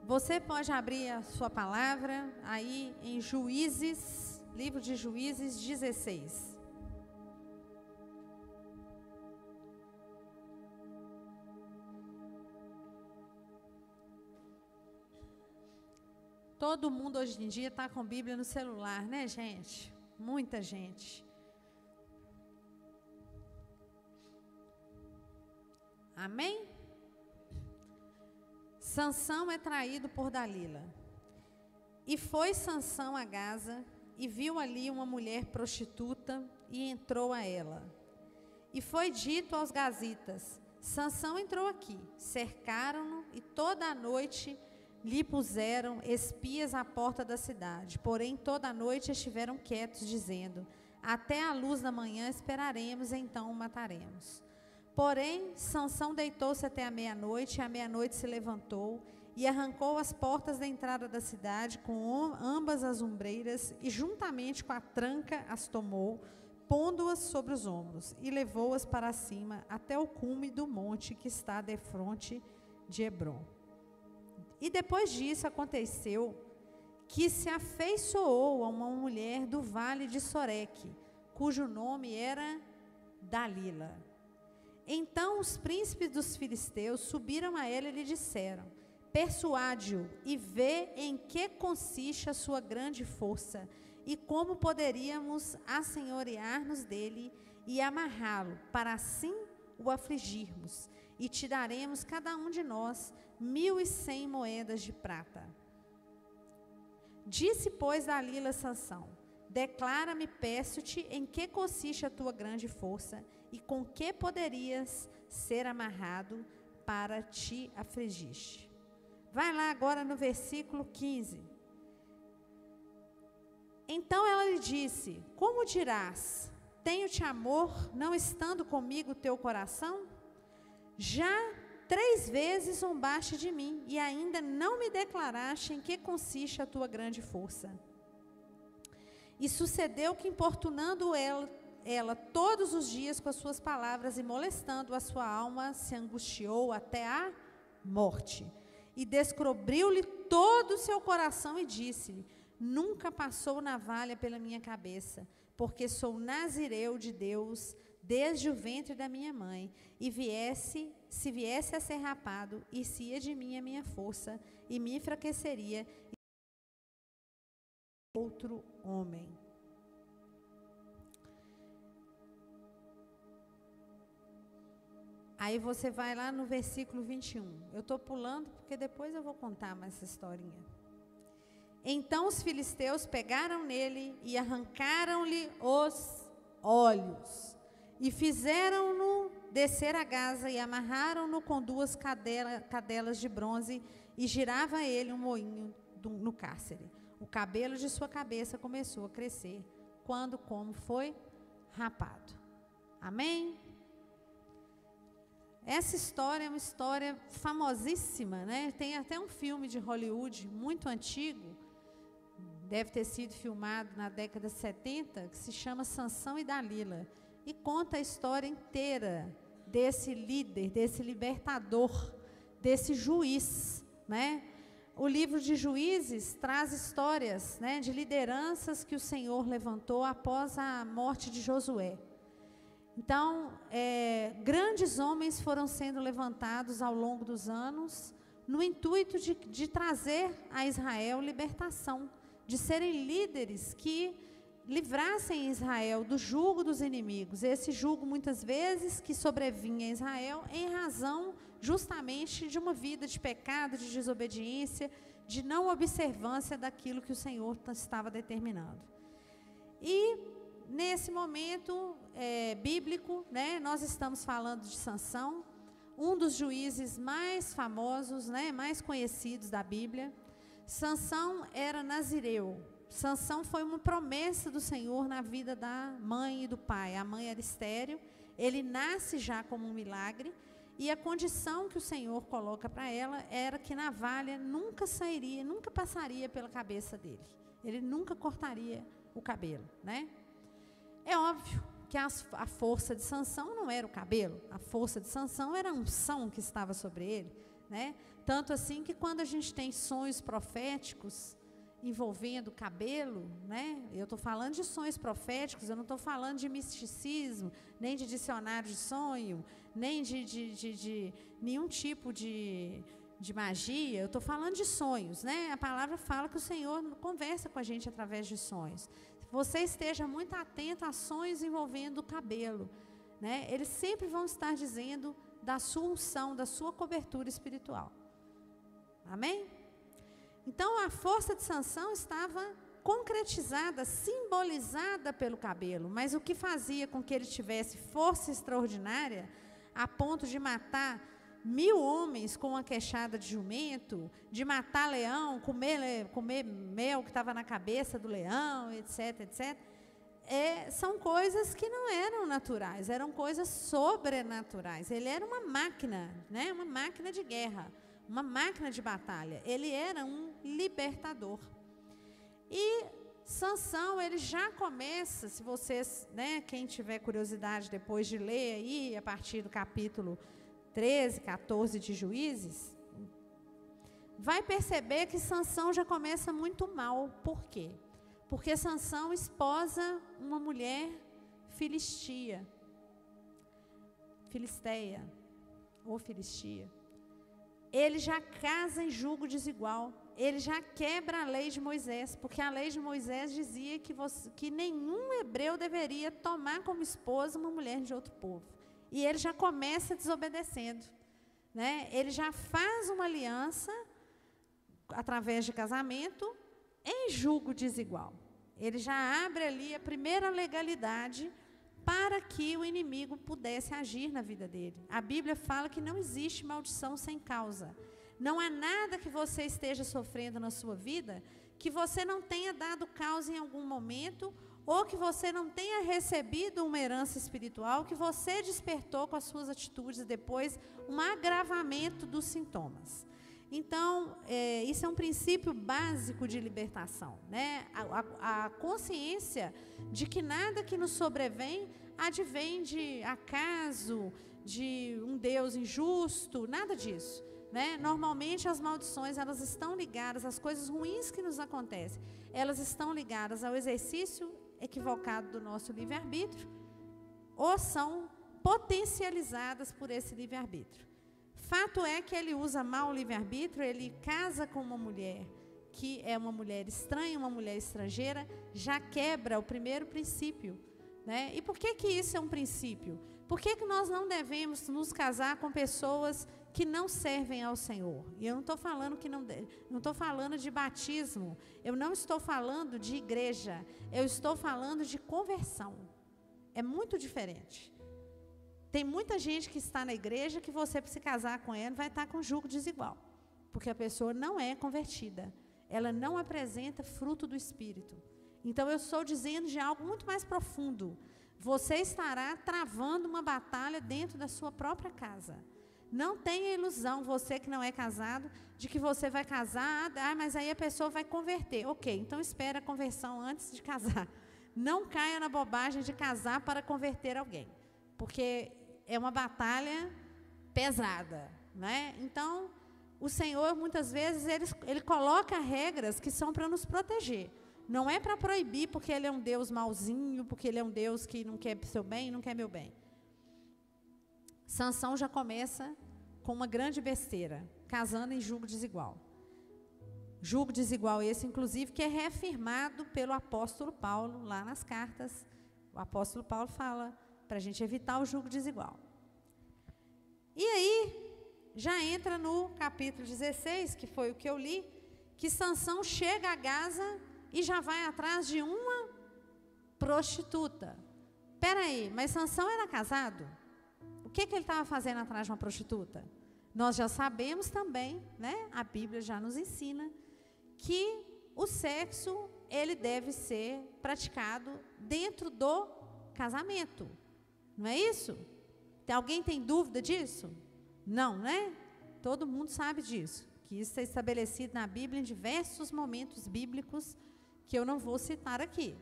Você pode abrir a sua palavra aí em Juízes, livro de Juízes 16. Todo mundo hoje em dia está com Bíblia no celular, né, gente? Muita gente. Amém? Sansão é traído por Dalila. E foi Sansão a Gaza e viu ali uma mulher prostituta e entrou a ela. E foi dito aos gazitas: Sansão entrou aqui. Cercaram-no e toda a noite lhe puseram espias à porta da cidade. Porém, toda a noite estiveram quietos, dizendo: até a luz da manhã esperaremos, então o mataremos. Porém, Sansão deitou-se até a meia-noite, e à meia-noite se levantou e arrancou as portas da entrada da cidade com ambas as ombreiras e juntamente com a tranca as tomou, pondo-as sobre os ombros, e levou-as para cima até o cume do monte que está defronte de Hebrom. E depois disso aconteceu que se afeiçoou a uma mulher do vale de Soreque, cujo nome era Dalila. Então os príncipes dos filisteus subiram a ela e lhe disseram: persuade-o e vê em que consiste a sua grande força e como poderíamos assenhorear-nos dele e amarrá-lo, para assim o afligirmos, e te daremos cada um de nós 1.100 moedas de prata. Disse, pois, Dalila a Sansão: declara-me, peço-te, em que consiste a tua grande força e com que poderias ser amarrado para te afligir. Vai lá agora no versículo 15. Então ela lhe disse: como dirás, tenho-te amor, não estando comigo o teu coração? Já 3 vezes zombaste de mim, e ainda não me declaraste em que consiste a tua grande força. E sucedeu que, importunando ela todos os dias com as suas palavras e molestando a sua alma, se angustiou até a morte. E descobriu-lhe todo o seu coração e disse-lhe: nunca passou navalha pela minha cabeça, porque sou nazireu de Deus desde o ventre da minha mãe, e se viesse a ser rapado, ir-se-ia de mim a minha força, e me enfraqueceria outro homem. Aí você vai lá no versículo 21. Eu estou pulando porque depois eu vou contar mais essa historinha. Então os filisteus pegaram nele e arrancaram-lhe os olhos, e fizeram-no descer a Gaza, e amarraram-no com 2 cadelas de bronze, e girava ele um moinho no cárcere. O cabelo de sua cabeça começou a crescer, como foi rapado. Amém? Essa história é uma história famosíssima, né? Tem até um filme de Hollywood muito antigo, deve ter sido filmado na década de 70, que se chama Sansão e Dalila, e conta a história inteira desse líder, desse libertador, desse juiz, né? O livro de Juízes traz histórias, né, de lideranças que o Senhor levantou após a morte de Josué. Então, grandes homens foram sendo levantados ao longo dos anos, no intuito de trazer a Israel libertação, de serem líderes que livrassem Israel do jugo dos inimigos. Esse jugo, muitas vezes, que sobrevinha a Israel em razão justamente de uma vida de pecado, de desobediência, de não observância daquilo que o Senhor estava determinando. E nesse momento bíblico, né, nós estamos falando de Sansão, um dos juízes mais famosos, né, mais conhecidos da Bíblia. Sansão era nazireu. Sansão foi uma promessa do Senhor na vida da mãe e do pai. A mãe era estéril, ele nasce já como um milagre, e a condição que o Senhor coloca para ela era que navalha nunca sairia, nunca passaria pela cabeça dele. Ele nunca cortaria o cabelo, né? É óbvio que a força de Sansão não era o cabelo, a força de Sansão era a unção que estava sobre ele. né? Tanto assim que quando a gente tem sonhos proféticos envolvendo cabelo, né? Eu estou falando de sonhos proféticos, eu não estou falando de misticismo, nem de dicionário de sonho, nem de nenhum tipo de magia. Eu estou falando de sonhos, né? A palavra fala que o Senhor conversa com a gente através de sonhos. Você esteja muito atento a sonhos envolvendo o cabelo, né? Eles sempre vão estar dizendo da sua unção, da sua cobertura espiritual. Amém? Então, a força de Sansão estava concretizada, simbolizada pelo cabelo, mas o que fazia com que ele tivesse força extraordinária, a ponto de matar 1000 homens com uma queixada de jumento, de matar leão, comer mel que estava na cabeça do leão, etc, etc, são coisas que não eram naturais, eram coisas sobrenaturais. Ele era uma máquina, né? Uma máquina de guerra, uma máquina de batalha. Ele era um libertador. E Sansão, ele já começa, se vocês, né, quem tiver curiosidade depois de ler aí, a partir do capítulo 13, 14 de Juízes, vai perceber que Sansão já começa muito mal. Por quê? Porque Sansão esposa uma mulher filisteia, ou filistia. Ele já casa em julgo desigual. Ele já quebra a lei de Moisés, porque a lei de Moisés dizia que nenhum hebreu deveria tomar como esposa uma mulher de outro povo. E ele já começa desobedecendo, né? Ele já faz uma aliança, através de casamento, em julgo desigual. Ele já abre ali a primeira legalidade para que o inimigo pudesse agir na vida dele. A Bíblia fala que não existe maldição sem causa. Não há nada que você esteja sofrendo na sua vida que você não tenha dado causa em algum momento, ou que você não tenha recebido uma herança espiritual, que você despertou com as suas atitudes e depois um agravamento dos sintomas. Então, isso é um princípio básico de libertação, né? A consciência de que nada que nos sobrevém advém de acaso, de um Deus injusto, nada disso, né? Normalmente as maldições, elas estão ligadas, as coisas ruins que nos acontecem, elas estão ligadas ao exercício equivocado do nosso livre-arbítrio, ou são potencializadas por esse livre-arbítrio. Fato é que ele usa mal o livre-arbítrio, ele casa com uma mulher que é uma mulher estranha, uma mulher estrangeira, já quebra o primeiro princípio, né? E por que isso é um princípio? Por que nós não devemos nos casar com pessoas que não servem ao Senhor? E eu não estou falando não estou falando de batismo, eu não estou falando de igreja, eu estou falando de conversão. É muito diferente. Tem muita gente que está na igreja que você, para se casar com ela, vai estar com julgo desigual, porque a pessoa não é convertida, ela não apresenta fruto do Espírito. Então, eu estou dizendo de algo muito mais profundo. Você estará travando uma batalha dentro da sua própria casa. Não tenha ilusão, você que não é casado, de que você vai casar, mas aí a pessoa vai converter. Ok, então espera a conversão antes de casar. Não caia na bobagem de casar para converter alguém, porque é uma batalha pesada, né? Então, o Senhor, muitas vezes, ele coloca regras que são para nos proteger. Não é para proibir, porque Ele é um Deus mauzinho, porque Ele é um Deus que não quer seu bem, não quer meu bem. Sansão já começa com uma grande besteira, casando em julgo desigual. Julgo desigual esse, inclusive, que é reafirmado pelo apóstolo Paulo, lá nas cartas. O apóstolo Paulo fala para a gente evitar o julgo desigual. E aí, já entra no capítulo 16, que foi o que eu li, que Sansão chega a Gaza e já vai atrás de uma prostituta. Espera aí, mas Sansão era casado? O que ele estava fazendo atrás de uma prostituta? Nós já sabemos também, né? A Bíblia já nos ensina que o sexo, ele deve ser praticado dentro do casamento. Não é isso? Alguém tem dúvida disso? Não, né? Todo mundo sabe disso. Que isso é estabelecido na Bíblia em diversos momentos bíblicos que eu não vou citar aqui.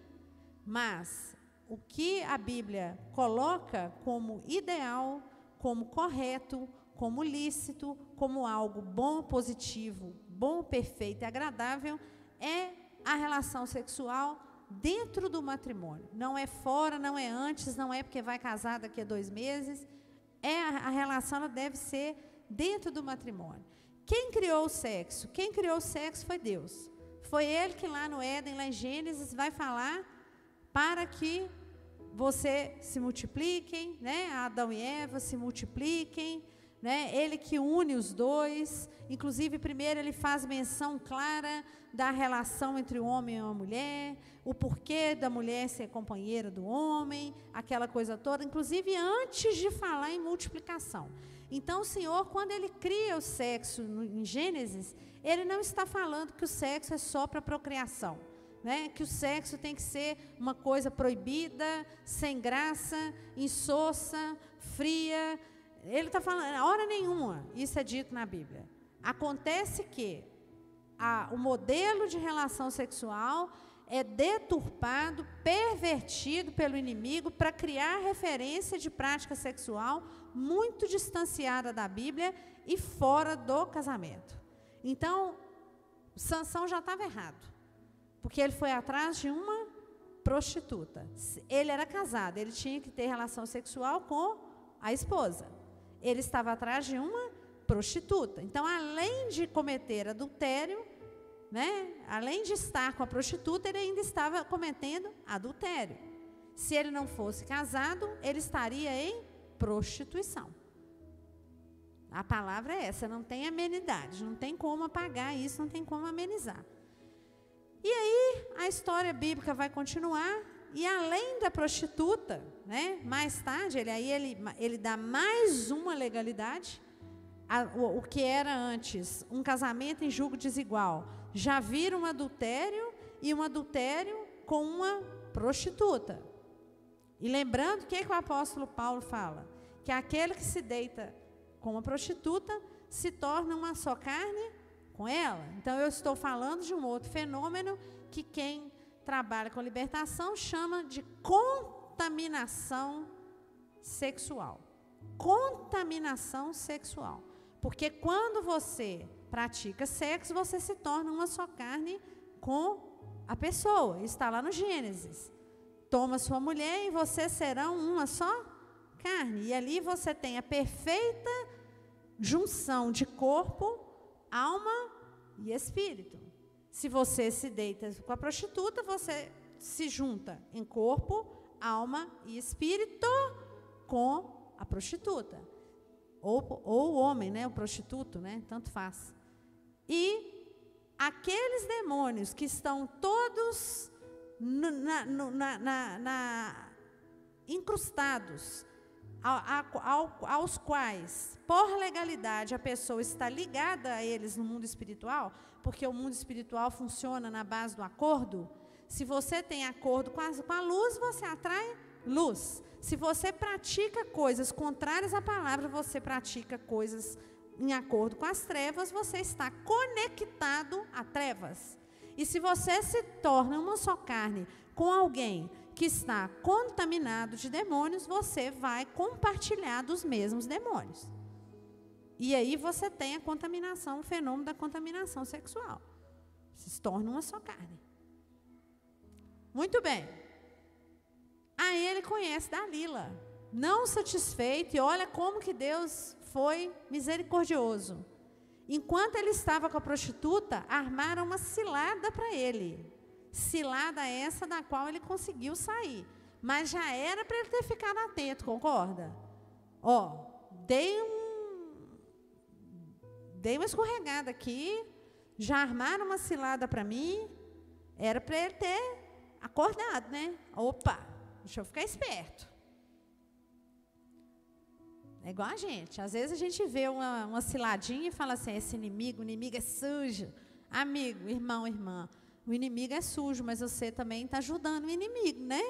Mas o que a Bíblia coloca como ideal, como correto, como lícito, como algo bom, positivo, bom, perfeito e agradável, é a relação sexual dentro do matrimônio. Não é fora, não é antes, não é porque vai casar daqui a 2 meses. A relação ela deve ser dentro do matrimônio. Quem criou o sexo? Quem criou o sexo foi Deus. Foi Ele que lá no Éden, lá em Gênesis, vai falar para que você se multipliquem, né? Adão e Eva se multipliquem, né? Ele que une os dois. Inclusive, primeiro ele faz menção clara da relação entre o homem e a mulher, o porquê da mulher ser companheira do homem, aquela coisa toda, inclusive antes de falar em multiplicação. Então, o Senhor, quando Ele cria o sexo em Gênesis, Ele não está falando que o sexo é só para procriação, né? Que o sexo tem que ser uma coisa proibida, sem graça, insossa, fria. Ele está falando, hora nenhuma, isso é dito na Bíblia. Acontece que o modelo de relação sexual é deturpado, pervertido pelo inimigo para criar referência de prática sexual muito distanciada da Bíblia e fora do casamento. Então, Sansão já estava errado, porque ele foi atrás de uma prostituta. Ele era casado, ele tinha que ter relação sexual com a esposa. Ele estava atrás de uma prostituta. Então, além de cometer adultério, né, além de estar com a prostituta, ele ainda estava cometendo adultério. Se ele não fosse casado, ele estaria em prostituição. A palavra é essa, não tem amenidade, não tem como apagar isso, não tem como amenizar. E aí, a história bíblica vai continuar, e além da prostituta, né, mais tarde, ele dá mais uma legalidade. O que era antes um casamento em julgo desigual, já vira um adultério, e um adultério com uma prostituta. E lembrando, o que o apóstolo Paulo fala? Que aquele que se deita com uma prostituta se torna uma só carne com ela. Então, eu estou falando de um outro fenômeno que quem trabalha com libertação chama de contaminação sexual. Contaminação sexual. Porque quando você pratica sexo, você se torna uma só carne com a pessoa. Está lá no Gênesis. Toma sua mulher e vocês serão uma só carne. E ali você tem a perfeita junção de corpo, alma e espírito. Se você se deita com a prostituta, você se junta em corpo, alma e espírito com a prostituta. Ou o homem, né, o prostituto, né, tanto faz. E aqueles demônios que estão todos incrustados, aos quais, por legalidade, a pessoa está ligada a eles no mundo espiritual, porque o mundo espiritual funciona na base do acordo. Se você tem acordo com a luz, você atrai luz. Se você pratica coisas contrárias à palavra, você pratica coisas em acordo com as trevas, você está conectado a trevas. E se você se torna uma só carne com alguém que está contaminado de demônios, você vai compartilhar dos mesmos demônios. E aí você tem a contaminação, o fenômeno da contaminação sexual. Se torna uma só carne. Muito bem. Aí ele conhece Dalila. Não satisfeito, e olha como que Deus foi misericordioso. Enquanto ele estava com a prostituta, armaram uma cilada para ele. Cilada essa da qual ele conseguiu sair. Mas já era para ele ter ficado atento, concorda? Dei uma escorregada aqui, já armaram uma cilada para mim, era para ele ter acordado, né? Opa, deixa eu ficar esperto. É igual a gente. Às vezes a gente vê uma ciladinha e fala assim, o inimigo é sujo. Amigo, irmão, irmã, o inimigo é sujo, mas você também está ajudando o inimigo, né?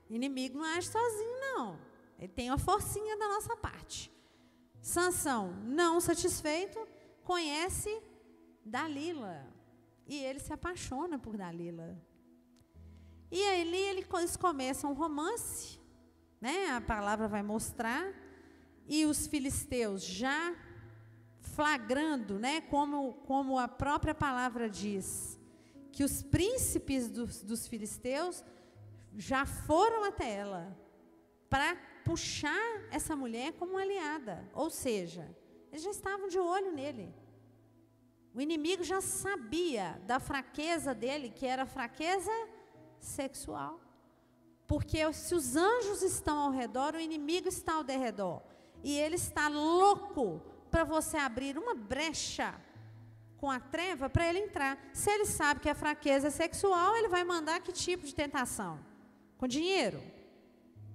O inimigo não age sozinho, não. Ele tem uma forcinha da nossa parte. Sansão, não satisfeito, conhece Dalila. E ele se apaixona por Dalila. E aí eles começam um romance, né? A palavra vai mostrar. e os filisteus já flagrando, né, como a própria palavra diz, que os príncipes dos filisteus já foram até ela para puxar essa mulher como aliada. Ou seja, eles já estavam de olho nele. O inimigo já sabia da fraqueza dele, que era fraqueza sexual. Porque se os anjos estão ao redor, o inimigo está ao derredor. E ele está louco para você abrir uma brecha com a treva para ele entrar. Se ele sabe que a fraqueza é sexual, ele vai mandar que tipo de tentação? Com dinheiro?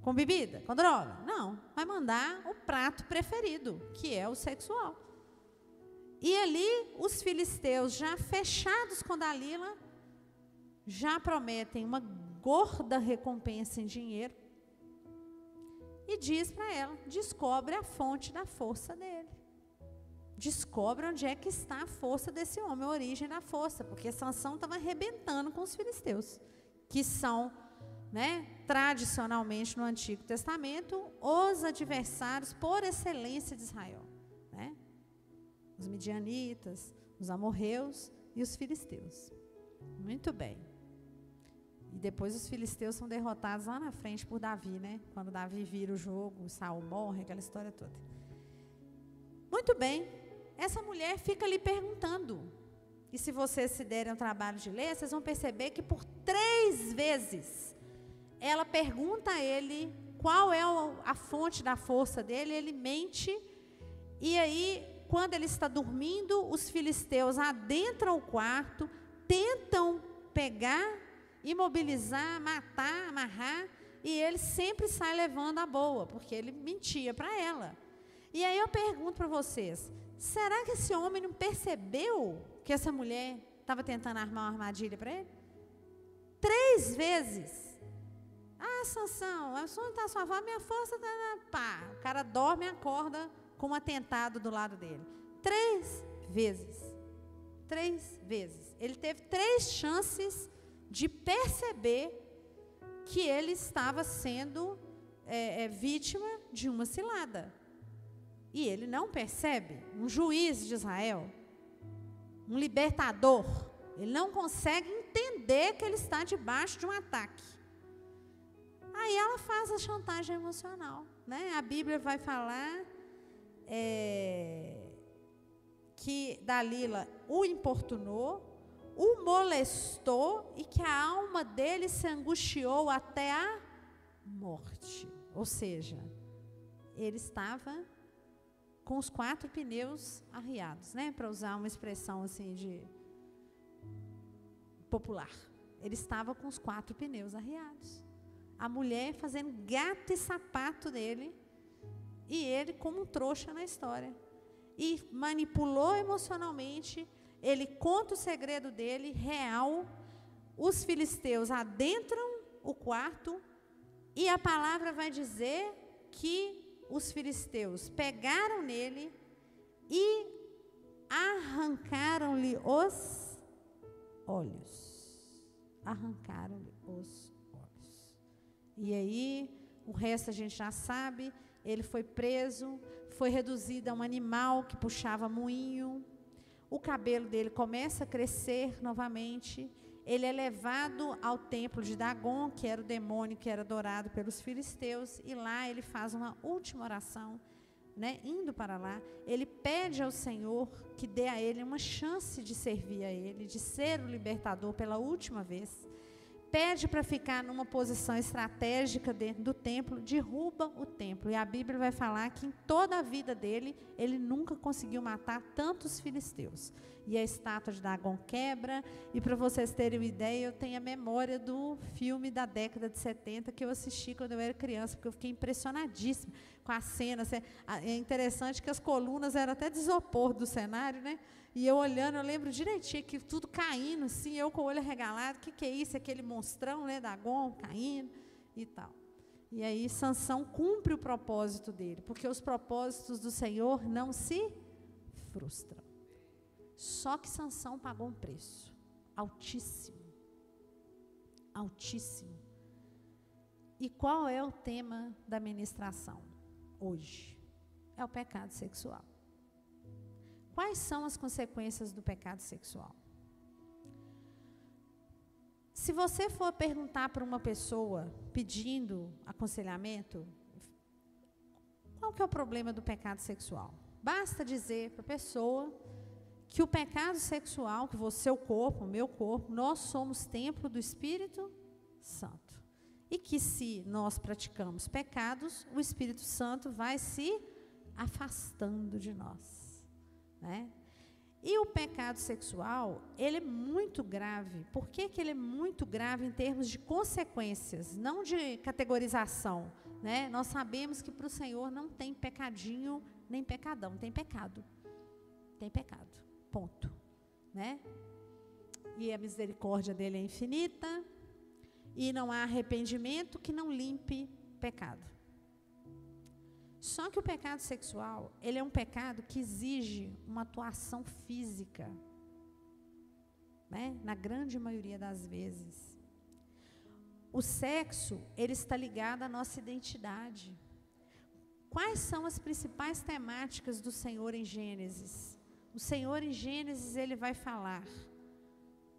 Com bebida? Com droga? Não, vai mandar o prato preferido, que é o sexual. E ali, os filisteus, já fechados com Dalila, já prometem uma gorda recompensa em dinheiro. E diz para ela, descobre a fonte da força dele. Descobre onde é que está a força desse homem, a origem da força. Porque Sansão estava arrebentando com os filisteus, que são, né, tradicionalmente no Antigo Testamento, os adversários por excelência de Israel. Né? Os midianitas, os amorreus e os filisteus. Muito bem. E depois os filisteus são derrotados lá na frente por Davi, né? Quando Davi vira o jogo, Saul morre, aquela história toda. Muito bem. Essa mulher fica ali perguntando. E se vocês se derem o trabalho de ler, vocês vão perceber que por 3 vezes ela pergunta a ele qual é a fonte da força dele, ele mente. E aí, quando ele está dormindo, os filisteus adentram o quarto, tentam pegar, imobilizar, matar, amarrar, e ele sempre sai levando a boa, porque ele mentia para ela. E aí eu pergunto para vocês, será que esse homem não percebeu que essa mulher estava tentando armar uma armadilha para ele? 3 vezes. Ah, Sansão, a sua está sua avó, minha força está na pá. O cara dorme e acorda com um atentado do lado dele. 3 vezes. 3 vezes. Ele teve 3 chances de perceber que ele estava sendo vítima de uma cilada. E ele não percebe. Um juiz de Israel, um libertador, ele não consegue entender que ele está debaixo de um ataque. Aí ela faz a chantagem emocional, né? A Bíblia vai falar que Dalila o importunou, o molestou e que a alma dele se angustiou até a morte. Ou seja, ele estava com os 4 pneus arriados, né? Para usar uma expressão assim de popular. Ele estava com os 4 pneus arriados. A mulher fazendo gato e sapato dele e ele como um trouxa na história. E manipulou emocionalmente. Ele conta o segredo dele, real. Os filisteus adentram o quarto e a palavra vai dizer que os filisteus pegaram nele e arrancaram-lhe os olhos. Arrancaram-lhe os olhos. E aí, o resto a gente já sabe. Ele foi preso, foi reduzido a um animal que puxava moinho. O cabelo dele começa a crescer novamente. Ele é levado ao templo de Dagon, que era o demônio que era adorado pelos filisteus. E lá ele faz uma última oração, né? Indo para lá, ele pede ao Senhor que dê a ele uma chance de servir a ele, de ser o libertador pela última vez. Pede para ficar numa posição estratégica dentro do templo, derruba o templo. E a Bíblia vai falar que em toda a vida dele, ele nunca conseguiu matar tantos filisteus. E a estátua de Dagon quebra. E para vocês terem uma ideia, eu tenho a memória do filme da década de 70 que eu assisti quando eu era criança, porque eu fiquei impressionadíssima com a cena. É interessante que as colunas eram até de isopor do cenário, né? E eu olhando, eu lembro direitinho que tudo caindo, assim, eu com o olho arregalado, o que é isso? Aquele monstrão, né, Dagon, caindo e tal. E aí Sansão cumpre o propósito dele, porque os propósitos do Senhor não se frustram. Só que Sansão pagou um preço altíssimo. Altíssimo. E qual é o tema da ministração hoje? é o pecado sexual. Quais são as consequências do pecado sexual? Se você for perguntar para uma pessoa pedindo aconselhamento, qual que é o problema do pecado sexual? Basta dizer para a pessoa que o pecado sexual, que você, seu corpo, o meu corpo, nós somos templo do Espírito Santo. E que se nós praticamos pecados, o Espírito Santo vai se afastando de nós, né? E o pecado sexual, ele é muito grave. Por que que ele é muito grave em termos de consequências, não de categorização, né? Nós sabemos que para o Senhor não tem pecadinho nem pecadão, tem pecado. Tem pecado, ponto, né? E a misericórdia dele é infinita, e não há arrependimento que não limpe pecado. Só que o pecado sexual, ele é um pecado que exige uma atuação física, né? Na grande maioria das vezes. O sexo, ele está ligado à nossa identidade. Quais são as principais temáticas do Senhor em Gênesis? O Senhor em Gênesis, ele vai falar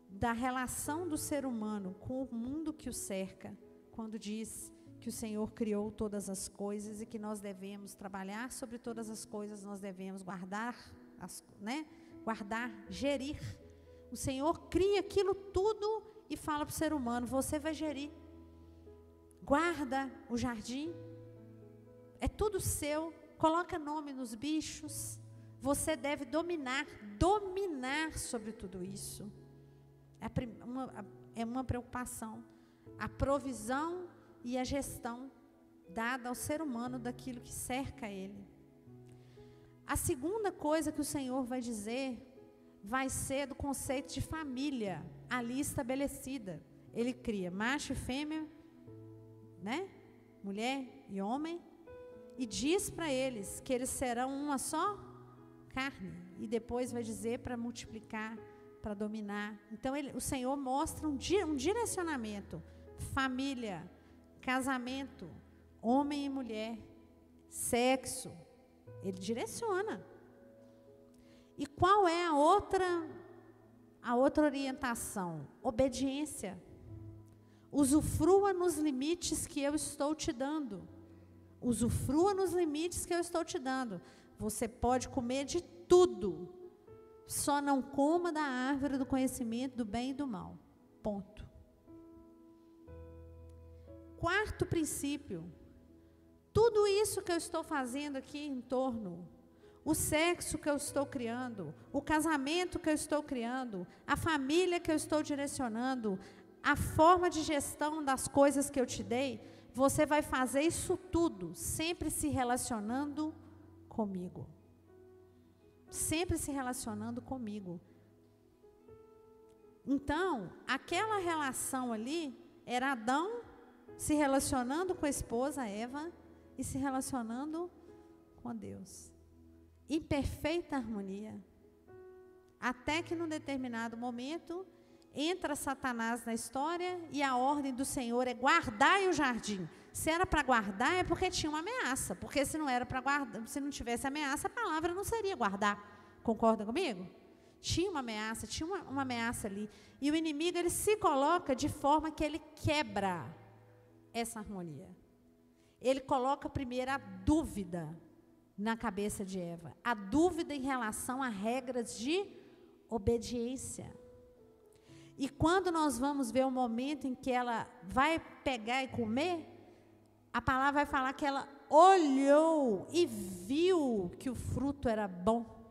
da relação do ser humano com o mundo que o cerca, quando diz que o Senhor criou todas as coisas e que nós devemos trabalhar sobre todas as coisas, nós devemos guardar, guardar, gerir. O Senhor cria aquilo tudo e fala para o ser humano, você vai gerir. Guarda o jardim, é tudo seu, coloca nome nos bichos, você deve dominar sobre tudo isso. É uma preocupação, a provisão e a gestão dada ao ser humano daquilo que cerca ele. A segunda coisa que o Senhor vai dizer vai ser do conceito de família ali estabelecida. Ele cria macho e fêmea, né? Mulher e homem, e diz para eles que eles serão uma só carne, e depois vai dizer para multiplicar, para dominar. Então o Senhor mostra um direcionamento, família, casamento, homem e mulher, sexo, ele direciona. E qual é a outra orientação? Obediência. Usufrua nos limites que eu estou te dando. Usufrua nos limites que eu estou te dando. Você pode comer de tudo, só não coma da árvore do conhecimento do bem e do mal. Ponto. Quarto princípio, tudo isso que eu estou fazendo aqui em torno, o sexo que eu estou criando, o casamento que eu estou criando, a família que eu estou direcionando, a forma de gestão das coisas que eu te dei, você vai fazer isso tudo, sempre se relacionando comigo. Sempre se relacionando comigo. Então, aquela relação ali, era Adão se relacionando com a esposa Eva e se relacionando com Deus. Em perfeita harmonia. Até que num determinado momento entra Satanás na história e a ordem do Senhor é guardai o jardim. Se era para guardar é porque tinha uma ameaça, porque se não era para guardar, se não tivesse ameaça, a palavra não seria guardar. Concorda comigo? Tinha uma ameaça, tinha uma ameaça ali. E o inimigo, ele se coloca de forma que ele quebra essa harmonia. Ele coloca primeiro a dúvida na cabeça de Eva, a dúvida em relação a regras de obediência. E quando nós vamos ver o momento em que ela vai pegar e comer, a palavra vai falar que ela olhou e viu que o fruto era bom.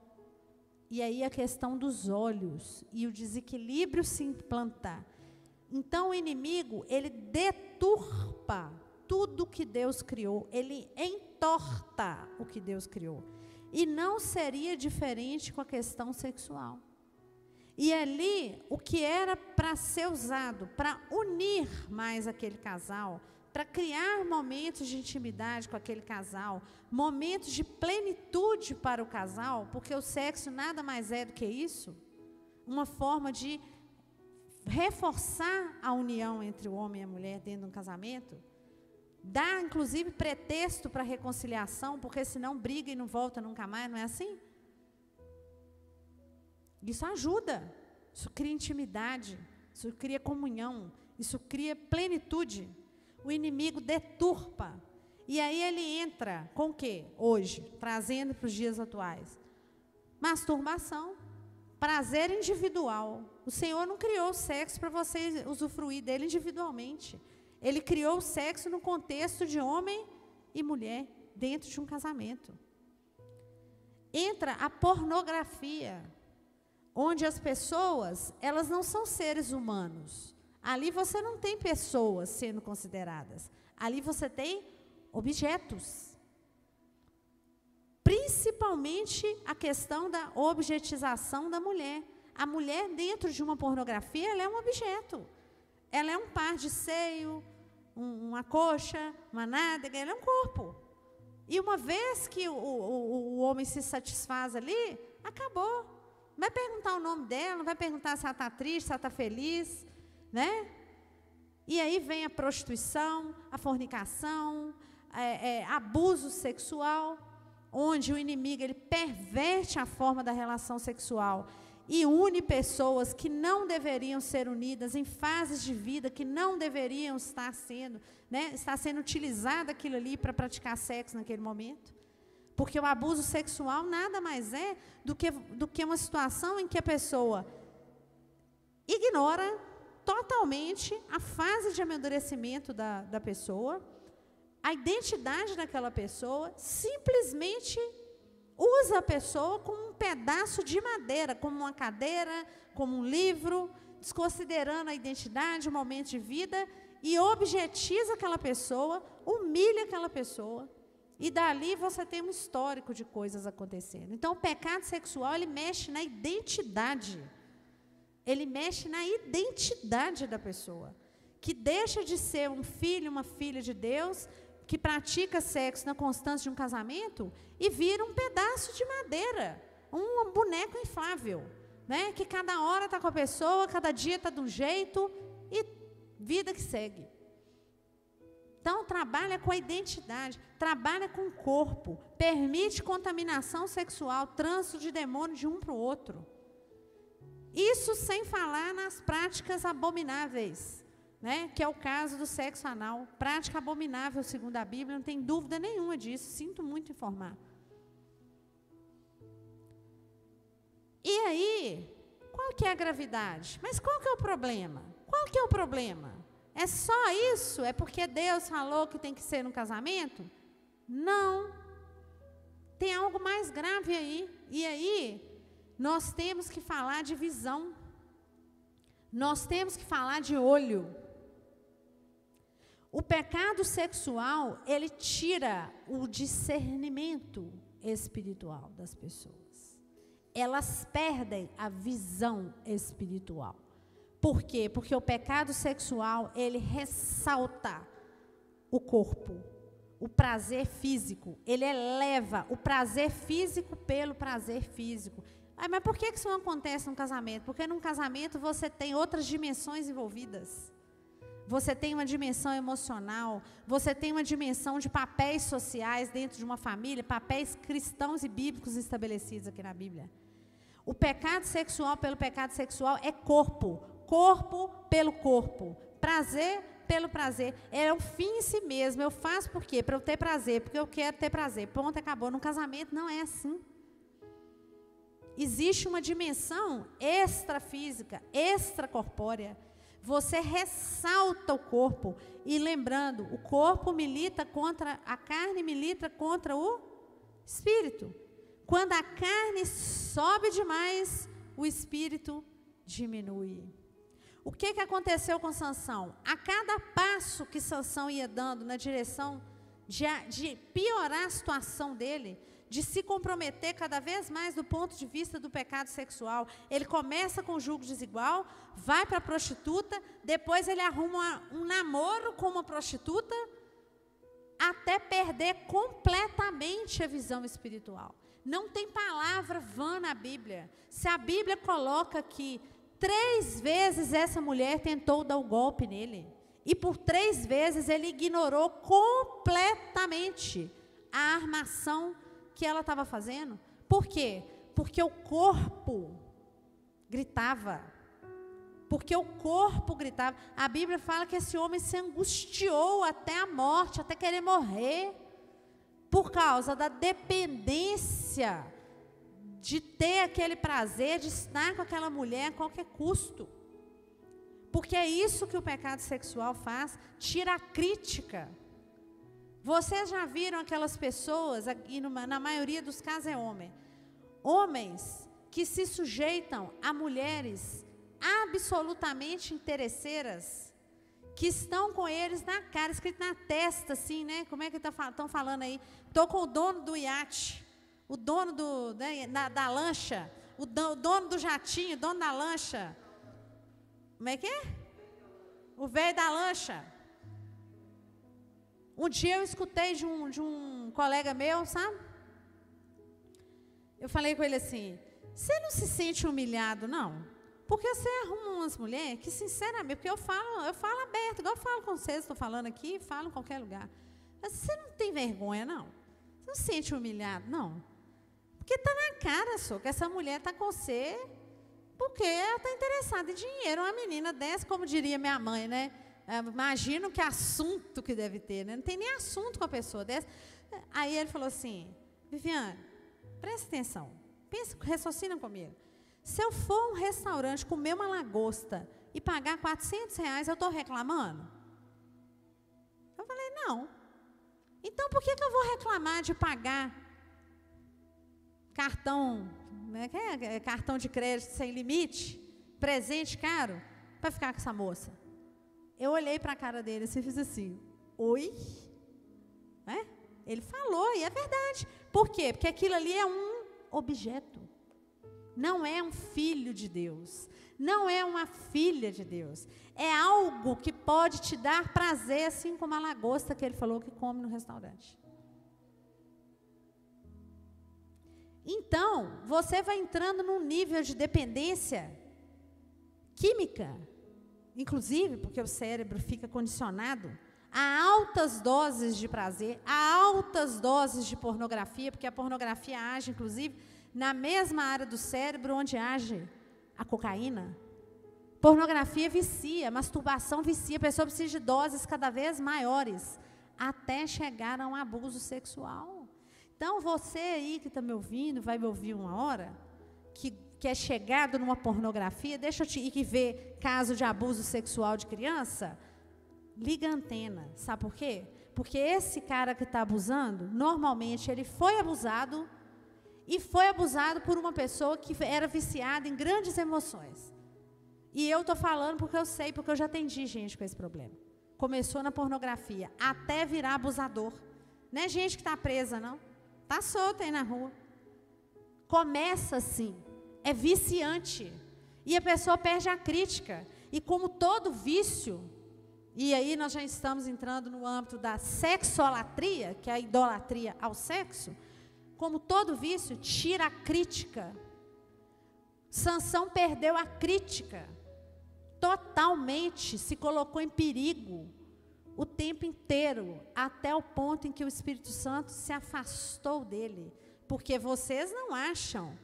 E aí a questão dos olhos e o desequilíbrio se implanta. Então o inimigo, ele deturpa tudo que Deus criou, ele entorta o que Deus criou. E não seria diferente com a questão sexual. E ali, o que era para ser usado, para unir mais aquele casal, para criar momentos de intimidade com aquele casal, momentos de plenitude para o casal, porque o sexo nada mais é do que isso, uma forma de reforçar a união entre o homem e a mulher dentro de um casamento. dá, inclusive, pretexto para reconciliação, porque senão briga e não volta nunca mais, não é assim? Isso ajuda, isso cria intimidade, isso cria comunhão, isso cria plenitude. O inimigo deturpa. E aí ele entra com o quê? Hoje, trazendo para os dias atuais. Masturbação, prazer individual. O Senhor não criou o sexo para você usufruir dele individualmente. Ele criou o sexo no contexto de homem e mulher, dentro de um casamento. Entra a pornografia, onde as pessoas, elas não são seres humanos. Ali você não tem pessoas sendo consideradas. Ali você tem objetos. Principalmente a questão da objetização da mulher. A mulher, dentro de uma pornografia, ela é um objeto. Ela é um par de seio, uma coxa, uma nádega, ela é um corpo. E uma vez que o homem se satisfaz ali, acabou. Não vai perguntar o nome dela, não vai perguntar se ela está triste, se ela está feliz, né? E aí vem a prostituição, a fornicação, abuso sexual, onde o inimigo ele perverte a forma da relação sexual e une pessoas que não deveriam ser unidas em fases de vida que não deveriam estar sendo, né? Está sendo utilizado aquilo ali para praticar sexo naquele momento. Porque o abuso sexual nada mais é do que uma situação em que a pessoa ignora totalmente a fase de amadurecimento da pessoa, a identidade daquela pessoa, simplesmente usa a pessoa como um pedaço de madeira, como uma cadeira, como um livro, desconsiderando a identidade, o momento de vida, e objetiza aquela pessoa, humilha aquela pessoa. E dali você tem um histórico de coisas acontecendo. Então, o pecado sexual, ele mexe na identidade. Ele mexe na identidade da pessoa. Que deixa de ser um filho, uma filha de Deus, que pratica sexo na constância de um casamento, e vira um pedaço de madeira, um boneco inflável, né? Que cada hora está com a pessoa, cada dia está de um jeito, e vida que segue. Então, trabalha com a identidade, trabalha com o corpo, permite contaminação sexual, trânsito de demônio de um para o outro. Isso sem falar nas práticas abomináveis, né? Que é o caso do sexo anal. Prática abominável, segundo a Bíblia, não tem dúvida nenhuma disso, sinto muito informar. E aí, qual que é a gravidade? Mas qual que é o problema? Qual que é o problema? É só isso? É porque Deus falou que tem que ser no casamento? Não. Tem algo mais grave aí. E aí, nós temos que falar de visão. Nós temos que falar de olho. O pecado sexual, ele tira o discernimento espiritual das pessoas. Elas perdem a visão espiritual. Por quê? Porque o pecado sexual, ele ressalta o corpo, o prazer físico. Ele eleva o prazer físico pelo prazer físico. Mas por que isso não acontece num casamento? Porque num casamento você tem outras dimensões envolvidas. Você tem uma dimensão emocional, você tem uma dimensão de papéis sociais dentro de uma família, papéis cristãos e bíblicos estabelecidos aqui na Bíblia. O pecado sexual pelo pecado sexual é corpo. Corpo pelo corpo, prazer pelo prazer, é um fim em si mesmo. Eu faço por quê? Para eu ter prazer, porque eu quero ter prazer. Ponto, acabou. No casamento não é assim. Existe uma dimensão extrafísica, extracorpórea. Você ressalta o corpo. E lembrando, o corpo milita contra, a carne milita contra o espírito. Quando a carne sobe demais, o espírito diminui. O que aconteceu com Sansão? A cada passo que Sansão ia dando na direção de piorar a situação dele, de se comprometer cada vez mais do ponto de vista do pecado sexual, ele começa com o jugo desigual, vai para a prostituta, depois ele arruma um namoro com uma prostituta, até perder completamente a visão espiritual. Não tem palavra vã na Bíblia. Se a Bíblia coloca que 3 vezes essa mulher tentou dar o golpe nele. E por 3 vezes ele ignorou completamente a armação que ela estava fazendo. Por quê? Porque o corpo gritava. Porque o corpo gritava. A Bíblia fala que esse homem se angustiou até a morte, até querer morrer, por causa da dependência de ter aquele prazer, de estar com aquela mulher a qualquer custo. Porque é isso que o pecado sexual faz, tira a crítica. Vocês já viram aquelas pessoas, e na maioria dos casos é homens que se sujeitam a mulheres absolutamente interesseiras, que estão com eles na cara, escrito na testa, assim, né? Como é que estão falando aí? Estou com o dono do iate, o dono da lancha, o dono do jatinho, o dono da lancha. Como é que é? O velho da lancha. Um dia eu escutei de um colega meu, sabe? Eu falei com ele assim, você não se sente humilhado, não? Porque você arruma umas mulheres que, sinceramente, porque eu falo aberto, igual eu falo com vocês, estou falando aqui, falo em qualquer lugar. Mas você não tem vergonha, não? Você não se sente humilhado, não? Porque está na cara, só que essa mulher está com você porque ela está interessada em dinheiro. Uma menina dessa, como diria minha mãe, né? Imagino que assunto que deve ter, né? Não tem nem assunto com a pessoa dessa. Aí ele falou assim, Viviane, presta atenção, pensa, raciocina comigo. Se eu for a um restaurante comer uma lagosta e pagar R$400, eu estou reclamando? Eu falei, não. Então, por que eu vou reclamar de pagar cartão, né, cartão de crédito sem limite, presente caro, para ficar com essa moça? Eu olhei para a cara dele assim, e fiz assim, oi? Né? Ele falou, e é verdade. Por quê? Porque aquilo ali é um objeto. Não é um filho de Deus. Não é uma filha de Deus. É algo que pode te dar prazer, assim como a lagosta que ele falou que come no restaurante. Então, você vai entrando num nível de dependência química, inclusive, porque o cérebro fica condicionado a altas doses de prazer, a altas doses de pornografia, porque a pornografia age, inclusive, na mesma área do cérebro onde age a cocaína. Pornografia vicia, masturbação vicia, a pessoa precisa de doses cada vez maiores, até chegar a um abuso sexual. Então, você aí que está me ouvindo, vai me ouvir uma hora, que é chegado numa pornografia, deixa eu te ir que vê caso de abuso sexual de criança, liga a antena. Sabe por quê? Porque esse cara que está abusando, normalmente ele foi abusado, e foi abusado por uma pessoa que era viciada em grandes emoções. E eu estou falando porque eu sei, porque eu já atendi gente com esse problema. Começou na pornografia, até virar abusador. Não é gente que está presa, não. Está solta aí na rua. Começa assim, é viciante. E a pessoa perde a crítica. E como todo vício, e aí nós já estamos entrando no âmbito da sexolatria, que é a idolatria ao sexo, como todo vício, tira a crítica. Sansão perdeu a crítica. Totalmente se colocou em perigo o tempo inteiro, até o ponto em que o Espírito Santo se afastou dele. Porque vocês não acham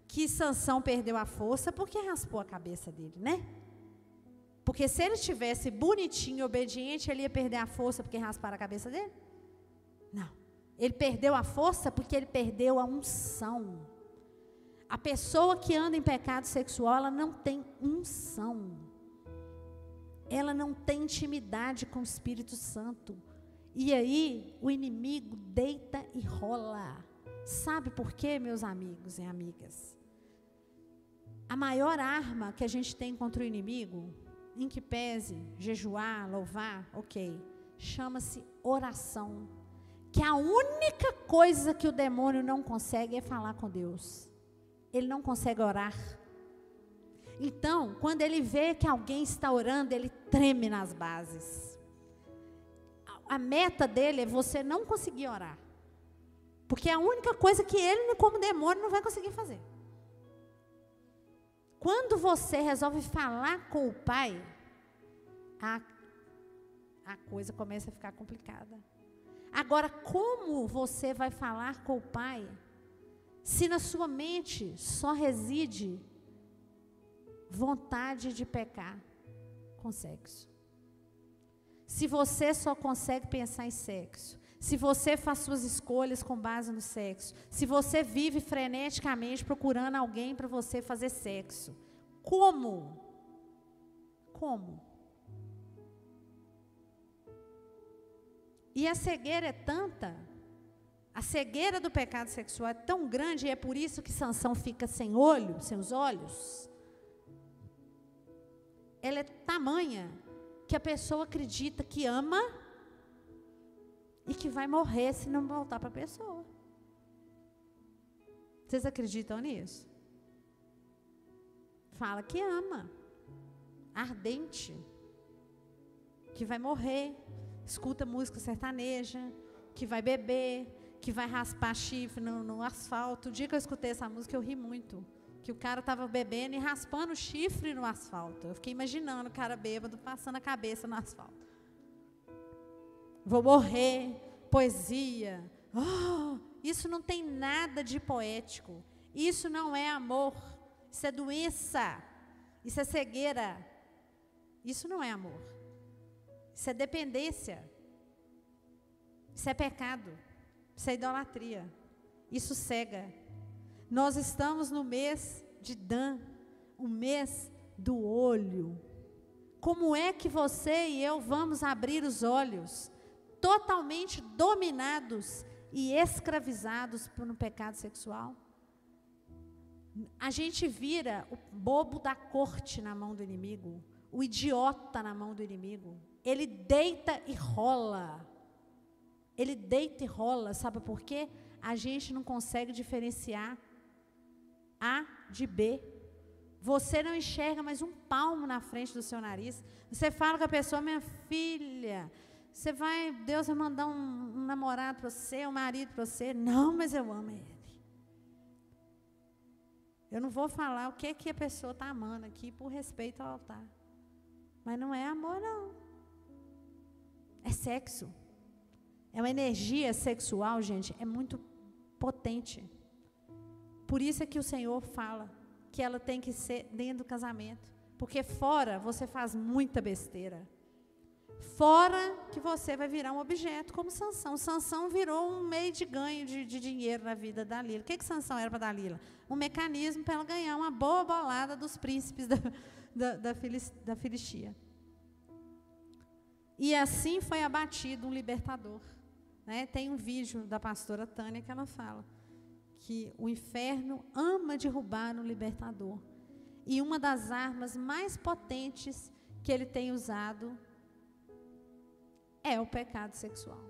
que Sansão perdeu a força porque raspou a cabeça dele, né? Porque se ele estivesse bonitinho e obediente, ele ia perder a força porque rasparam a cabeça dele? Não. Ele perdeu a força porque ele perdeu a unção. A pessoa que anda em pecado sexual, ela não tem unção. Ela não tem intimidade com o Espírito Santo. E aí, o inimigo deita e rola. Sabe por quê, meus amigos e amigas? A maior arma que a gente tem contra o inimigo, em que pese, jejuar, louvar, ok, chama-se oração. Que a única coisa que o demônio não consegue é falar com Deus. Ele não consegue orar. Então, quando ele vê que alguém está orando, ele treme nas bases. A meta dele é você não conseguir orar. Porque é a única coisa que ele, como demônio, não vai conseguir fazer. Quando você resolve falar com o Pai, a coisa começa a ficar complicada. Agora, como você vai falar com o Pai se na sua mente só reside vontade de pecar com sexo? Se você só consegue pensar em sexo, se você faz suas escolhas com base no sexo, se você vive freneticamente procurando alguém para você fazer sexo, como? Como? E a cegueira é tanta, a cegueira do pecado sexual é tão grande, e é por isso que Sansão fica sem olho, sem os olhos. Ela é tamanha que a pessoa acredita que ama e que vai morrer se não voltar para a pessoa. Vocês acreditam nisso? Fala que ama, ardente, que vai morrer, escuta música sertaneja, que vai beber, que vai raspar chifre no asfalto. O dia que eu escutei essa música, eu ri muito. Que o cara estava bebendo e raspando chifre no asfalto. Eu fiquei imaginando o cara bêbado passando a cabeça no asfalto. Vou morrer, poesia. Oh, isso não tem nada de poético. Isso não é amor. Isso é doença. Isso é cegueira. Isso não é amor. Isso é dependência. Isso é pecado. Isso é idolatria. Isso cega. Nós estamos no mês de Dan, o mês do olho. Como é que você e eu vamos abrir os olhos, totalmente dominados e escravizados no pecado sexual? A gente vira o bobo da corte na mão do inimigo, o idiota na mão do inimigo. Ele deita e rola. Ele deita e rola, sabe por quê? A gente não consegue diferenciar A de B. Você não enxerga mais um palmo na frente do seu nariz. Você fala com a pessoa, minha filha, Deus vai mandar um namorado para você, um marido para você. Não, mas eu amo ele. Eu não vou falar o que a pessoa está amando aqui por respeito ao altar. Mas não é amor, não. É sexo. É uma energia sexual, gente, é muito potente. Por isso é que o Senhor fala que ela tem que ser dentro do casamento. Porque fora você faz muita besteira. Fora que você vai virar um objeto, como Sansão. Sansão virou um meio de ganho de dinheiro na vida da Dalila. O que Sansão era para Dalila? Um mecanismo para ela ganhar uma boa bolada dos príncipes da Filistia. E assim foi abatido um libertador. Né? Tem um vídeo da pastora Tânia que ela fala que o inferno ama derrubar um libertador. E uma das armas mais potentes que ele tem usado é o pecado sexual.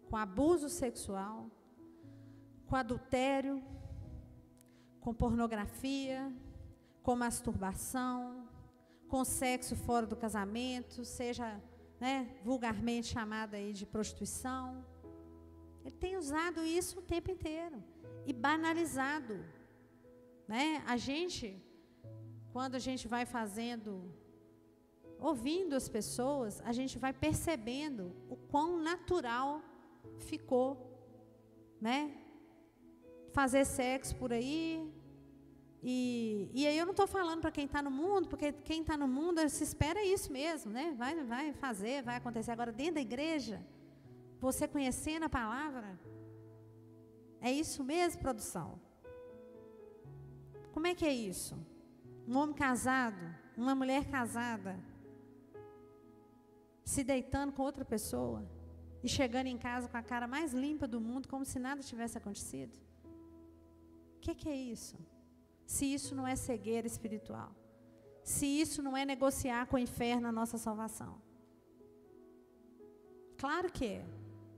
Com abuso sexual, com adultério, com pornografia, com masturbação, com sexo fora do casamento, seja, né, vulgarmente chamada aí de prostituição. Ele tem usado isso o tempo inteiro e banalizado, né? A gente, quando a gente vai ouvindo as pessoas, a gente vai percebendo o quão natural ficou, né? Fazer sexo por aí. E aí eu não estou falando para quem está no mundo, porque quem está no mundo se espera isso mesmo, né? Vai fazer, vai acontecer. Agora, dentro da igreja, você conhecendo a palavra, é isso mesmo, produção? Como é que é isso? Um homem casado, uma mulher casada, se deitando com outra pessoa e chegando em casa com a cara mais limpa do mundo, como se nada tivesse acontecido? O que é isso? Se isso não é cegueira espiritual, se isso não é negociar com o inferno a nossa salvação. Claro que é.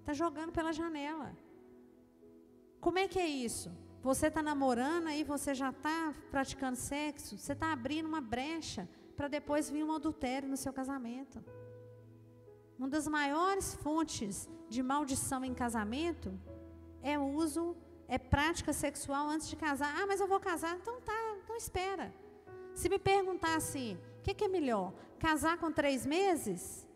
Está jogando pela janela. Como é que é isso? Você está namorando, aí você já está praticando sexo, você está abrindo uma brecha para depois vir um adultério no seu casamento. Uma das maiores fontes de maldição em casamento é prática sexual antes de casar. Ah, mas eu vou casar, então tá, então espera. Se me perguntar assim, o que é melhor? Casar com 3 meses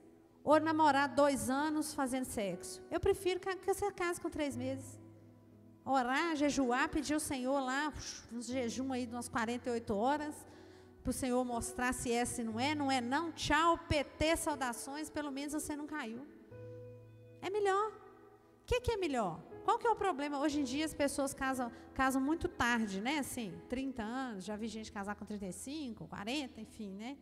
Ou namorar 2 anos fazendo sexo. Eu prefiro que você case com 3 meses. Orar, jejuar, pedir ao Senhor lá, uns jejum aí de umas 48 horas, para o Senhor mostrar se é, se não é não, tchau, PT, saudações, pelo menos você não caiu. É melhor. O que é melhor? Qual que é o problema? Hoje em dia as pessoas casam muito tarde, né? Assim, 30 anos, já vi gente casar com 35, 40, enfim, né?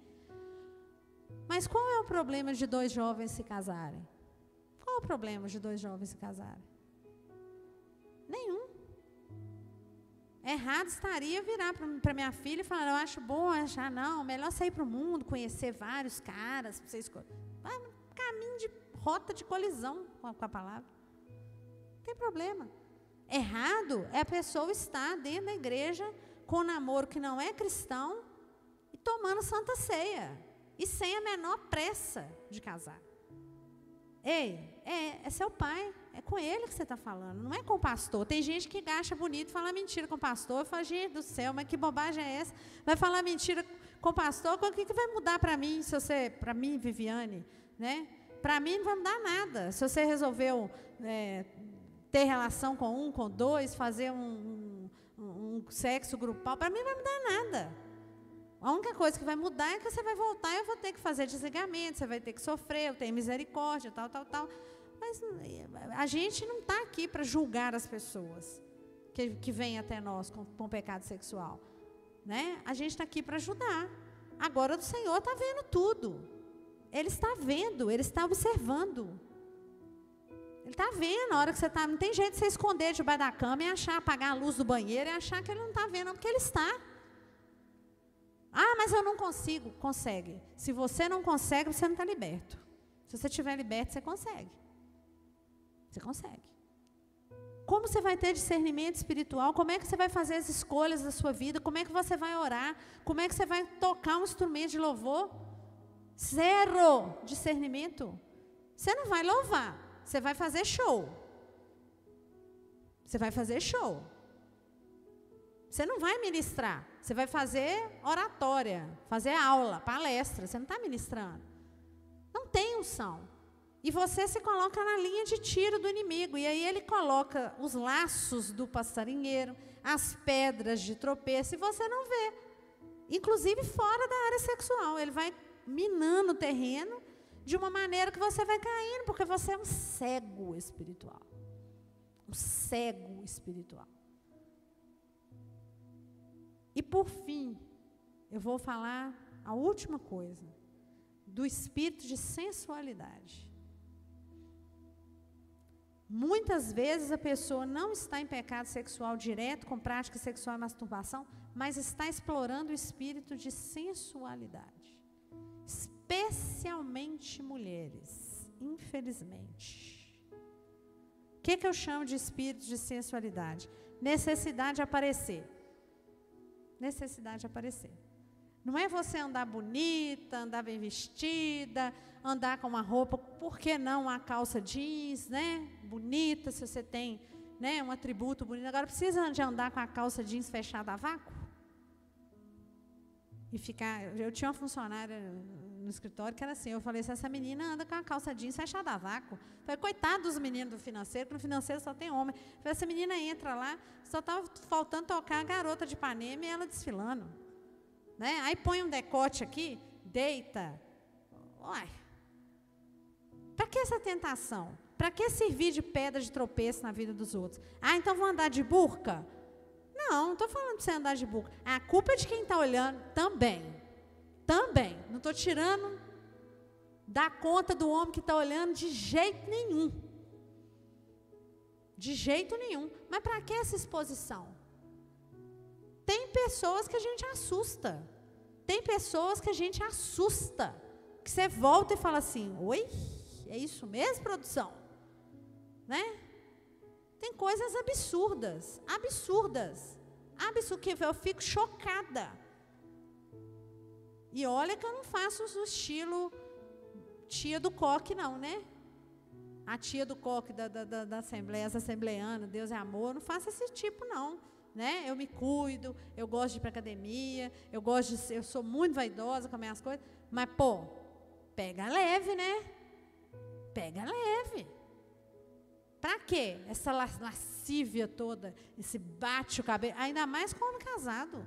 Mas qual é o problema de 2 jovens se casarem? Qual é o problema de 2 jovens se casarem? Nenhum. Errado estaria virar para minha filha e falar, eu acho bom, achar não, melhor sair para o mundo, conhecer vários caras, para você escolher. Vai um caminho de rota de colisão com a palavra. Não tem problema. Errado é a pessoa estar dentro da igreja com um namoro que não é cristão e tomando santa ceia. E sem a menor pressa de casar. Ei, é seu pai. É com ele que você está falando, não é com o pastor. Tem gente que acha bonito falar mentira com o pastor. Eu falo, gente do céu, mas que bobagem é essa? Vai falar mentira com o pastor? O que vai mudar para mim, para mim, Viviane? Né? Para mim não vai mudar nada. Se você resolveu ter relação com 1, com 2, fazer um sexo grupal, para mim não vai mudar nada. A única coisa que vai mudar é que você vai voltar e eu vou ter que fazer desligamento, você vai ter que sofrer, eu tenho misericórdia, tal. Mas a gente não está aqui para julgar as pessoas que vêm até nós com pecado sexual. Né? A gente está aqui para ajudar. Agora o Senhor está vendo tudo. Ele está vendo, Ele está observando. Ele está vendo a hora que você está... Não tem jeito de você esconder debaixo da cama e apagar a luz do banheiro e achar que Ele não está vendo, porque Ele está. Ah, mas eu não consigo. Consegue. Se você não consegue, você não está liberto. Se você estiver liberto, você consegue. Você consegue. Como você vai ter discernimento espiritual? Como é que você vai fazer as escolhas da sua vida? Como é que você vai orar? Como é que você vai tocar um instrumento de louvor? 0 discernimento. Você não vai louvar. Você vai fazer show. Você vai fazer show. Você não vai ministrar. Você vai fazer oratória, fazer aula, palestra. Você não está ministrando. Não tem unção. E você se coloca na linha de tiro do inimigo. E aí ele coloca os laços do passarinheiro, as pedras de tropeço, e você não vê. Inclusive fora da área sexual. Ele vai minando o terreno de uma maneira que você vai caindo, porque você é um cego espiritual. Um cego espiritual. E por fim, eu vou falar a última coisa, do espírito de sensualidade. Muitas vezes a pessoa não está em pecado sexual direto, com prática sexual e masturbação, mas está explorando o espírito de sensualidade. Especialmente mulheres, infelizmente. O que eu chamo de espírito de sensualidade? Necessidade de aparecer. Necessidade de aparecer. Não é você andar bonita, andar bem vestida, andar com uma roupa, por que não uma calça jeans, né? Bonita, se você tem, né, um atributo bonito. Agora, precisa de andar com a calça jeans fechada a vácuo? E ficar... Eu tinha uma funcionária no escritório que era assim, eu falei, se essa menina anda com a calça jeans fechada a vácuo. Eu falei, coitado dos meninos do financeiro, porque no financeiro só tem homem. Eu falei, essa menina entra lá, só estava faltando tocar a garota de Ipanema e ela desfilando. Né? Aí põe um decote aqui, deita. Uai. Para que essa tentação? Para que servir de pedra de tropeço na vida dos outros? Ah, então vou andar de burca? Não estou falando para você andar de burca. A culpa é de quem está olhando também. Também. Não estou tirando da conta do homem que está olhando de jeito nenhum. De jeito nenhum. Mas para que essa exposição? Tem pessoas que a gente assusta. Tem pessoas que a gente assusta. Que você volta e fala assim, oi? É isso mesmo, produção? Né? Tem coisas absurdas. Absurdas. Absurdo, que eu fico chocada. E olha que eu não faço o estilo tia do coque, não, né? A tia do coque da Assembleia, as assembleianas, Deus é amor, eu não faço esse tipo, não. Né? Eu me cuido, eu gosto de ir para academia, eu sou muito vaidosa com as minhas coisas, mas, pô, pega leve, né? Pega leve. Para quê? Essa lascívia toda, esse bate o cabelo, ainda mais com homem casado.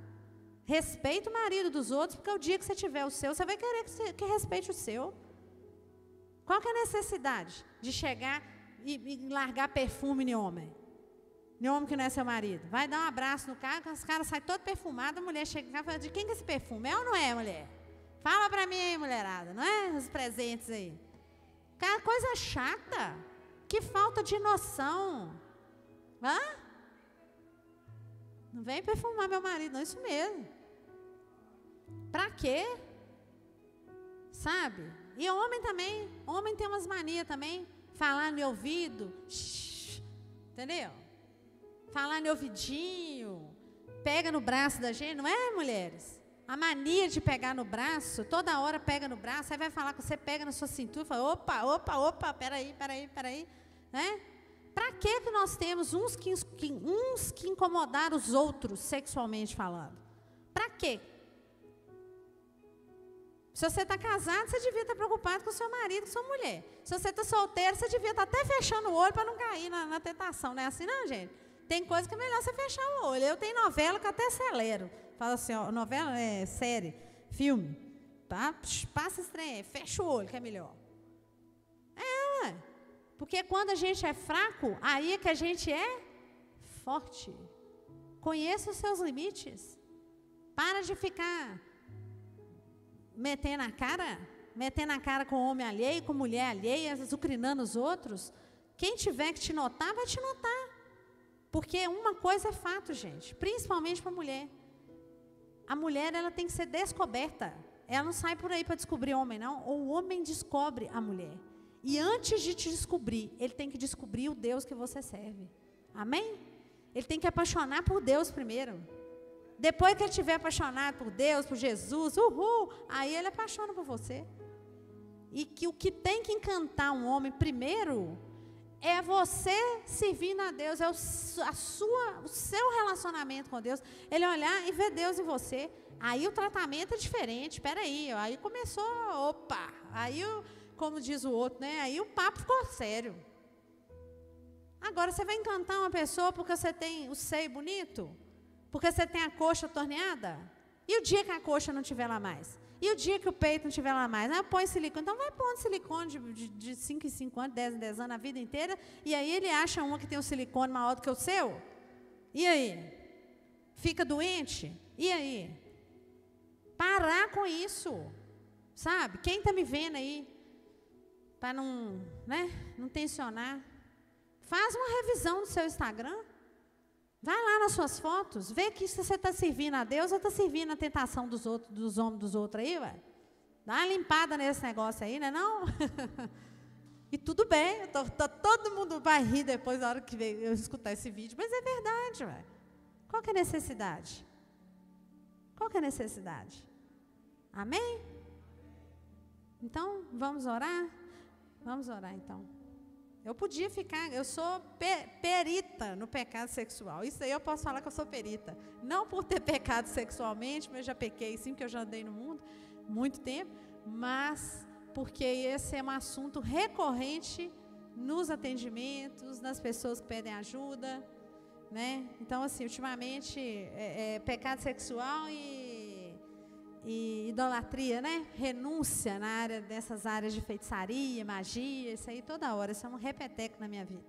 Respeita o marido dos outros, porque o dia que você tiver o seu, você vai querer que respeite o seu. Qual que é a necessidade de chegar e largar perfume em homem? Em homem que não é seu marido. Vai dar um abraço no cara, os caras saem todo perfumado, a mulher chega e fala, de quem que é esse perfume? É ou não é, mulher? Fala pra mim aí, mulherada, não é? Os presentes aí. Cara, coisa chata. Que falta de noção. Hã? Não vem perfumar meu marido, não, isso mesmo. Pra quê? Sabe? E homem também. Homem tem umas manias também. Falar no ouvido. Shh, entendeu? Falar no ouvidinho. Pega no braço da gente, não é, mulheres? A mania de pegar no braço, toda hora pega no braço, aí vai falar que você pega na sua cintura e fala, opa, peraí, né? Para que nós temos uns que incomodar os outros sexualmente falando? Para quê? Se você está casado, você devia estar preocupado com o seu marido, com a sua mulher. Se você está solteiro, você devia estar até fechando o olho para não cair na tentação, não é assim não, gente? Tem coisa que é melhor você fechar o olho. Eu tenho novela que eu até acelero. Fala assim, ó, novela é série, filme. Tá? Passa esse trem aí, fecha o olho que é melhor. Ué. Porque quando a gente é fraco, aí é que a gente é forte. Conheça os seus limites. Para de ficar metendo a cara com homem alheio, com mulher alheia, azucrinando os outros. Quem tiver que te notar, vai te notar. Porque uma coisa é fato, gente, principalmente para a mulher. A mulher, ela tem que ser descoberta. Ela não sai por aí para descobrir homem, não. O homem descobre a mulher. E antes de te descobrir, ele tem que descobrir o Deus que você serve. Amém? Ele tem que apaixonar por Deus primeiro. Depois que ele estiver apaixonado por Deus, por Jesus, aí ele apaixona por você. E que o que tem que encantar um homem primeiro é você servindo a Deus, é o seu relacionamento com Deus. Ele olhar e ver Deus em você. Aí o tratamento é diferente. Espera aí começou, aí, como diz o outro, né? Aí o papo ficou sério. Agora, você vai encantar uma pessoa porque você tem o seio bonito? Porque você tem a coxa torneada? E o dia que a coxa não estiver lá mais? E o dia que o peito não estiver lá mais? Põe silicone. Então, vai pondo silicone de 5 em 5 anos, 10 em 10 anos, a vida inteira. E aí ele acha uma que tem um silicone maior do que o seu? E aí? Fica doente? E aí? Parar com isso. Sabe? Quem está me vendo aí? Para não tensionar. Faz uma revisão no seu Instagram. Vai lá nas suas fotos, vê que se você está servindo a Deus ou está servindo a tentação dos outros, dos homens dos outros aí, ué. Dá uma limpada nesse negócio aí, né não? E tudo bem, todo mundo vai rir depois da hora que eu escutar esse vídeo, mas é verdade, ué. Qual que é a necessidade? Qual que é a necessidade? Amém? Então, vamos orar? Vamos orar, então. Eu podia ficar, eu sou perita no pecado sexual. Isso aí eu posso falar que eu sou perita. Não por ter pecado sexualmente, mas eu já pequei sim, porque eu já andei no mundo muito tempo, mas porque esse é um assunto recorrente nos atendimentos, nas pessoas que pedem ajuda, né? Então, assim, ultimamente, pecado sexual e idolatria, né? Renúncia dessas áreas de feitiçaria, magia, isso aí toda hora, isso é um repeteco na minha vida.